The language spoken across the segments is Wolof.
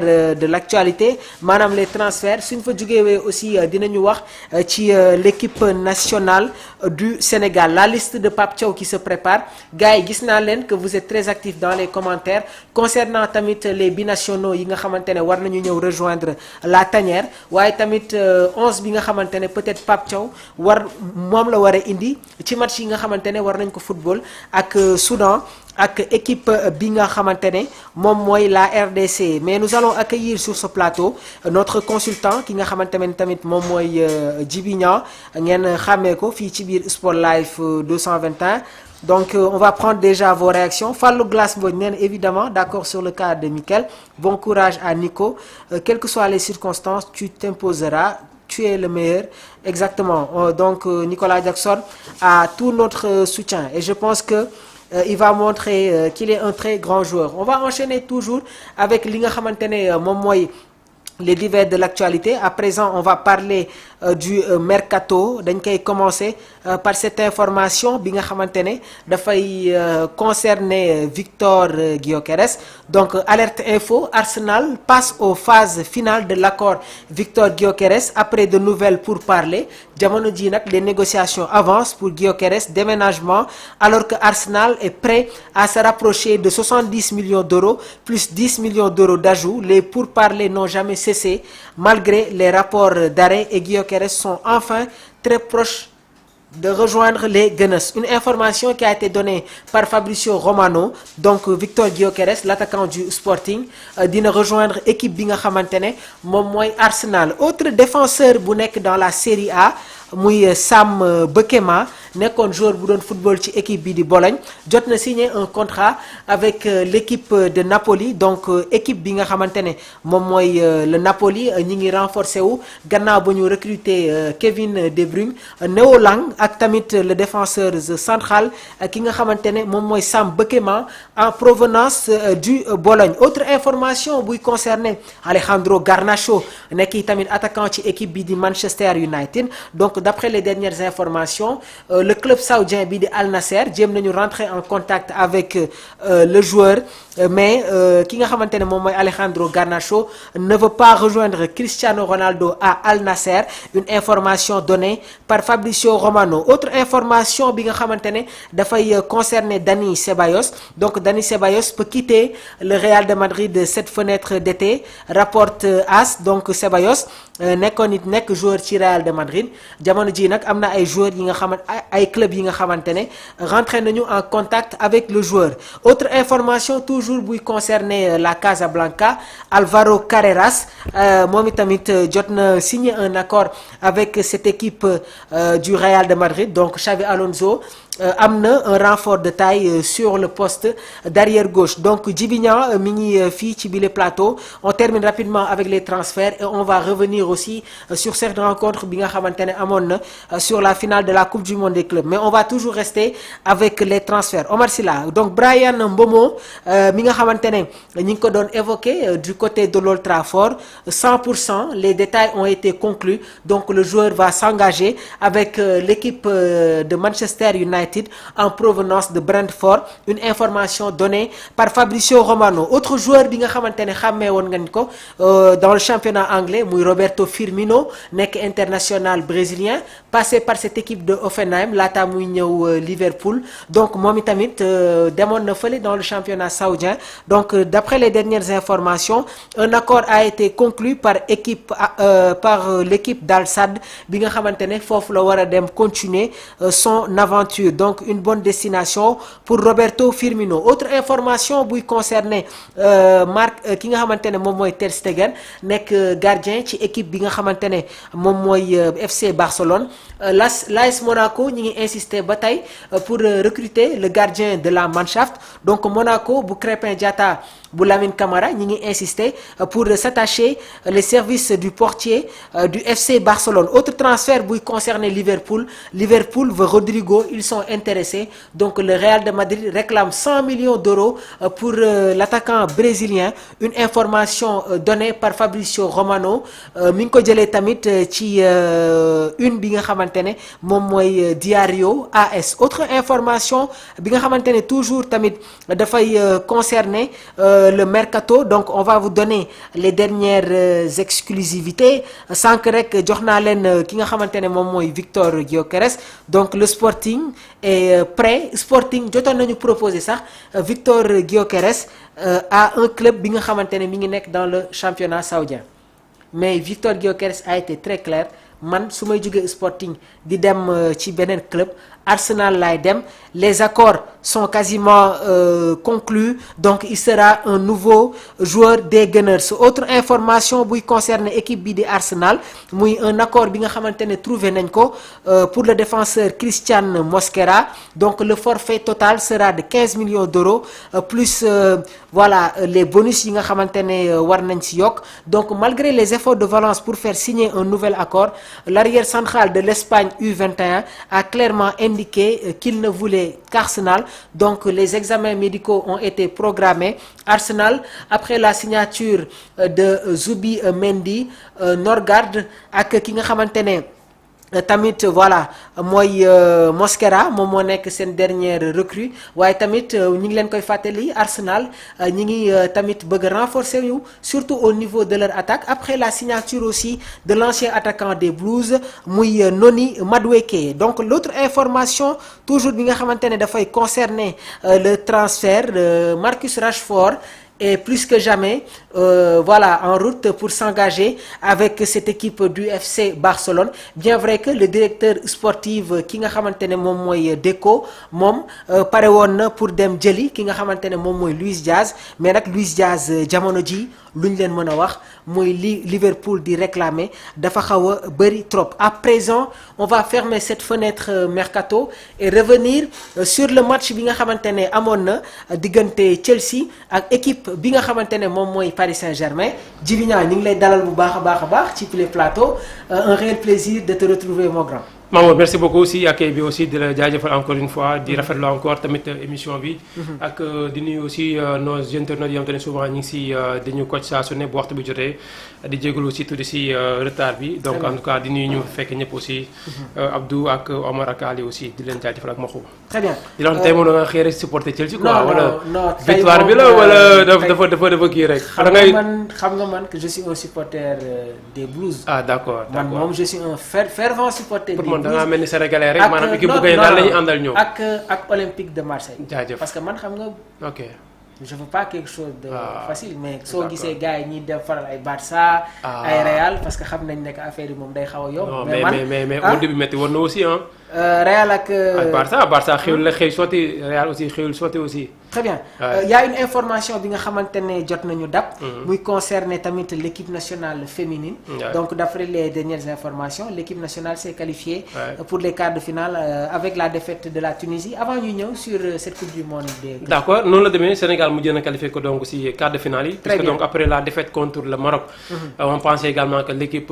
de l'actualité maanaam les transferts suñ fa jógewee aussi dinañu wax ci l'équipe nationale du Sénégal la liste de Pape Thiaw qui se prépare gars yi gis naa leen que vous êtes très actifs dans les commentaires concernant tamit les binationaux yi nga xamante ne war nañu ñëw rejoindre la tanière waaye tamit 11 bi nga xamante ne peut-être Pape Thiaw moom la war a indi ci match yi nga xamante ne war nañ ko football ak Soudan ak équipe bi nga xamante ne moom mooy la RDC mais nous allons accueillir sur ce plateau notre consultant ki nga xamante ne tamit moom mooy Djiby Niang ngeen xàmmee ko fii ci biir Sport Life 221 donc on va prendre déjà vos réactions Fallou Glace Mbodj nee na évidemment d'accord sur le cas de Mikel bon courage à Nico quelles que soient les circonstances tu t'imposeras tu es le meilleur exactement donc Nicolas Jackson a tout notre soutien et je pense que il va montrer qu'il est un très grand joueur on va enchaîner toujours avec li nga xamante ne moom mooy les divers de l'actualité à présent on va parler du mercato dañ koy commencer par cette information bi nga xamante ne dafay concerner Victor Gyökeres donc alerte info Arsenal passe aux phases finales de l'accord Victor Gyökeres après de nouvelles pourparlers jamono ji nag les négociations avancent pour Gyökeres déménagement alors que Arsenal est prêt à se rapprocher de 70 millions d'euros plus 10 millions d'euros d'ajout les pourparlers n'ont jamais cessé malgré les rapports d'arrêt et Gyökeres sont enfin très proches de rejoindre les Gunners une information qui a été donnée par Fabrizio Romano donc Victor Gyökeres l'attaquant du Sporting dina rejoindre équipe bi nga xamante ne moom mooy Arsenal autre défenseur bu nekk dans la Série A muy Sam Bekema nekkoon joueur bu doon football ci équipe bi di Bologne jot na signé un contrat avec l'équipe de Napoli donc équipe bi nga xamante ne moom mooy le Napoli ñi ngi renforcé wu gannaaw ba ñu recruter Kevin De Bruyne Néo Lang ak tamit le défenseur central ki nga xamante ne moom mooy Sam Bekema en provenance du Bologne autre information buy concerner Alejandro Garnacho nekk tamit attaquant ci équipe bi di Manchester United donc d'après les dernières informations le club saoudien bi di Al Nasser jéem nañu rentrer en contact avec le joueur mais ki nga xamante ne moom mooy Alejandro Garnacho ne veut pas rejoindre Cristiano Ronaldo à Al Nasser une information donnée par Fabrizio Romano autre information bi nga xamante ne dafay concerner Dani Ceballos donc Dani Ceballos peut quitter le Real de Madrid cette fenêtre d'été rapporte AS donc Ceballos nekk joueur ci Real de Madrid jamono ji nag am na ay joueurs yi nga xamante ay club yi nga xamante ne rentré nañu en contact avec le joueur autre information toujours buy concerner la Casablanca Alvaro Carreras moom itamit jot na signé un accord avec cette équipe du Real de Madrid donc Xavi Alonso am na un renfort de taille sur le poste d'arrière gauche donc Djiby Niang mi ngi fii ci bile plateau on termine rapidement avec les transferts et on va revenir aussi sur cette rencontre bi nga xamante ne amoon na sur la finale de la Coupe du Monde des clubs mais on va toujours rester avec les transferts Omar Sylla donc Bryan Mbeumo mi nga xamante ne ñi ngi ko doon évoqué du côté de l'Old Trafford 100% les détails ont été conclus donc le joueur va s'engager avec l'équipe de Manchester United en provenance de Brentford une information donnée par Fabrizio Romano autre joueur bi nga xamante ne xàmmee woon ngeen ko dans le championnat anglais muy Roberto Firmino nekk international brésilien passé par cette équipe de Hoffenheim laata muy ñëw Liverpool donc moom itamit demoon na fële dans le championnat saoudien donc d'après les dernières informations un accord a été conclu par l'équipe d'Al Sadd bi nga xamante ne foofu la war a dem continuer son aventure donc une bonne destination pour Roberto Firmino autre information buy concerner Marc ki nga xamante ne moom mooy Ter Stegen nekk gardien ci équipe bi nga xamante ne moom mooy FC Barcelone l'AS Monaco ñi ngi insister ba tey pour recruter le gardien de la Mannschaft donc Monaco bu Crépin Diatta bu Lamine Camara ñi ngi insister pour s'attacher les services du portier du FC Barcelone autre transfert buy concerner Liverpool veut Rodrigo ils sont sont intéressés. Donc le Real de Madrid réclame 100 millions d'euros pour l'attaquant brésilien. Une information donnée par Fabrizio Romano mi ngi ko jëlee tamit ci une bi nga xamante ne moom mooy Diario AS. Autre information bi nga xamante ne toujours tamit dafay concerner le mercato. Donc on va vous donner les dernières exclusivités sànq rek jox naa leen ki nga xamante ne moom mooy Victor Gyökeres. Donc le Sporting est prêt. Sporting jotoon nañu proposer sax Victor Gyökeres à un club bi nga xamante ne mi ngi nekk dans le championnat saoudien, mais Victor Gyökeres a été très clair. Man su may jógee Sporting di dem ci beneen club Arsenal laay dem. Les accords sont quasiment conclus, donc il sera un nouveau joueur des Gunners. Autre information buy concerner équipe bi di Arsenal muy un accord bi nga xamante ne trouvé nañ ko pour le défenseur Christian Mosquera. Donc le forfait total sera de 15 millions d'euros plus voilà les bonus yi nga xamante ne war nañ ci yokk. Donc malgré les efforts de Valence pour faire signer un nouvel accord, l'arrière central de l'Espagne U21 a clairement indiqué qu'il ne voulait qu'Arsenal. Donc les examens médicaux ont été programmés. Arsenal, après la signature de Zubi Mendy, Norgard ak ki nga xamante ne tamit voilà mooy Mosquera moom moo nekk seen dernière recrue. waaye tamit ñi ngi leen koy fàttali Arsenal ñi ngi tamit bëgg a renforcer yu surtout au niveau de leur attaque après la signature aussi de l'ancien attaquant des Blues muy Noni Madueke. Donc l'autre information toujours bi nga xamante ne dafay concerner le transfert de Marcus Rashford est plus que jamais voilà en route pour s'engager avec cette équipe du FC Barcelone. Bien vrai que le directeur sportif ki nga xamante ne moom mooy Deco moom pare woon na pour dem jëli ki nga xamante ne moom mooy Luis Diaz, mais nag Luis Diaz jamono ji lu ñu leen mën a wax mooy li Liverpool di réclamer dafa xaw a bëri trop. À présent on va fermer cette fenêtre mercato et revenir sur le match bi nga xamante ne amoon na diggante Chelsea ak équipe bi nga xamante ne moom mooy Paris Saint-Germain. Djibinia ñu ngi lay dalal bu baax a baax ci les plateaux. Un réel plaisir de te retrouver mon grand. Mamour merci beaucoup aussi accueil bi aussi di la jaajëfal encore une fois di rafetlu encore tamit émission bi. ak di nuyu aussi nos internautes yoo xam ne souvent ñu ngi si di ñu coach saa su ne bu waxtu bi jotee di jégalu aussi tuuti si retard bi. donc en tout cas di nuyu ñu fekk ñëpp aussi. Abdou ak Omar ak Ali aussi di leen jaajëfal ak Mokhou. Très bien di la wax tey moom da nga xëy rek supporter Chelsea quoi. non victoire bi la wala dafa kii rek. xam nga man que je suis un supporter des Blues. ah d'accord man moom je suis un fervent supporter. da ngaa mel ni sénégalais rek maanaam équipe bu gagné daal la ñuy àndal ñoom ak Olympique de Marseille. jaajëf parce que man xam nga. ok je veux pas quelque chose de facile mais soo gisee gars yi ñiy def faral ay Barça. ay Real parce que xam nañ ne que affaire yi moom day xaw a yomb. mais au début métti woon na aussi ah. Real ak. Barça xewul la xëy sotti Real aussi xewul sotti aussi. Très bien. Y a une information bi nga xamante ne jot nañu dab. muy concerner tamit l'équipe nationale féminine. Donc d'après les dernières informations l'équipe nationale s'est qualifiée pour les quarts de finale avec la défaite de la Tunisie avant ñu ñëw sur cette coupe du monde des. D'accord noonu la demee Sénégal mujj na qualifié ko donc si quart de finale yi. Très bien. Donc après la défaite contre le Maroc. On pensait également que l'équipe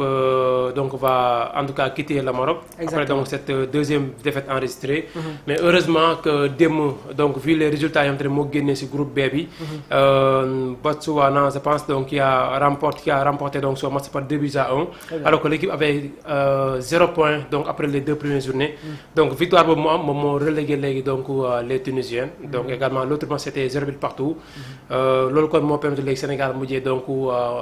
donc va en tout cas quitter le Maroc. Exactement. Après donc cette deuxième défaite enregistrée. Mais heureusement que démb donc vu les résultats moo génnee ci groupe B bi. Botswana je pense donc qui a remporté donc son match par 2-1. Alors que l'équipe avait 0 point donc après les 2 premières journées. Donc victoire boobu mu am moom moo relégué léegi donc les Tunisiens. Donc également l'autre match c'était 0 but partout. Loolu kon moo permettre léegi Sénégal mujjee donc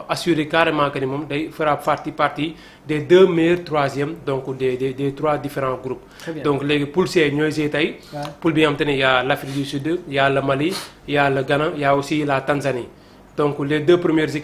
assurer carrément que ni moom day fera partie des 2 meilleurs troisièmes donc des 3 différents groupes. Donc léegi poule C ñooy see tey. Poule bi nga xam te ne y a l'Afrique du Sud, y a le Mali, il y a le Ghana, il y a aussi la Tanzanie. Donc les 2 premières équipes